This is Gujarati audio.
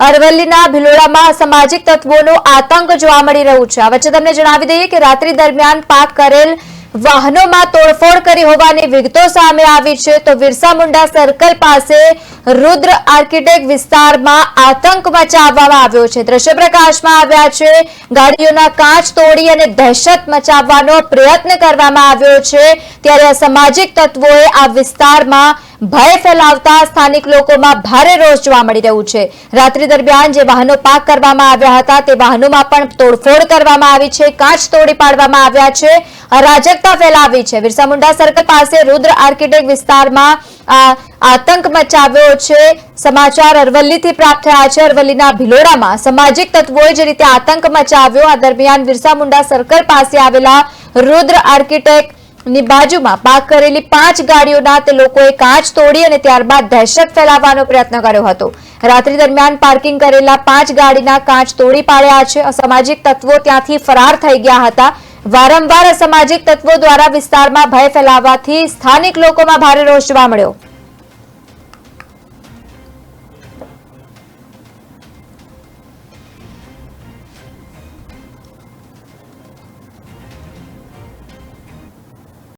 અરવલ્લીના ભિલોડામાં અસામાજિક તત્વોનો આતંક જોવા મળી રહ્યું છે। આ વચ્ચે તમને જણાવી દઈએ કે રાત્રિ દરમિયાન પાર્ક કરેલ વાહનોમાં તોડફોડ કરી હોવાની વિગતો સામે આવી છે। તો બિરસા મુંડા સર્કલ પાસે રુદ્ર આર્કિટેક્ટ વિસ્તારમાં આતંક મચાવવામાં આવ્યો છે। દ્રશ્ય પ્રકાશમાં આવ્યા છે। ગાડીઓના કાચ તોડી અને દહેશત મચાવવાનો પ્રયત્ન કરવામાં આવ્યો છે। ત્યારે અસામાજિક તત્વોએ આ વિસ્તારમાં ભય ફેલાવતા સ્થાનિક લોકોમાં ભારે રોષ જોવા મળી રહ્યું છે। રાત્રિ દરમિયાન જે વાહનો પાર્ક કરવામાં આવ્યા હતા તે વાહનોમાં પણ તોડફોડ કરવામાં આવી છે, કાચ તોડી પાડવામાં આવ્યા છે, અરાજકતા ફેલાવી છે। બિરસા મુંડા સર્કલ પાસે રુદ્ર આર્કિટેક્ટ વિસ્તારમાં આતંક મચાવ્યો છે। સમાચાર અરવલ્લીથી પ્રાપ્ત થયા છે। અરવલ્લીના ભિલોડામાં સામાજિક તત્વોએ જે રીતે આતંક મચાવ્યો, આ દરમિયાન બિરસા મુંડા સર્કલ પાસે આવેલા રુદ્ર આર્કિટેક્ટ ની બાજુમાં પાર્ક કરેલી 5 ગાડીઓના તે લોકોએ કાચ તોડી અને ત્યારબાદ દહેશત ફેલાવવાનો પ્રયત્ન કર્યો હતો। રાત્રિ દરમિયાન પાર્કિંગ કરેલા 5 ગાડીના કાચ તોડી પાડ્યા છે। અસામાજિક તત્વો ત્યાંથી ફરાર થઈ ગયા હતા। વારંવાર અસામાજિક તત્વો દ્વારા વિસ્તારમાં ભય ફેલાવવાથી સ્થાનિક લોકોમાં ભારે રોષ જોવા મળ્યો।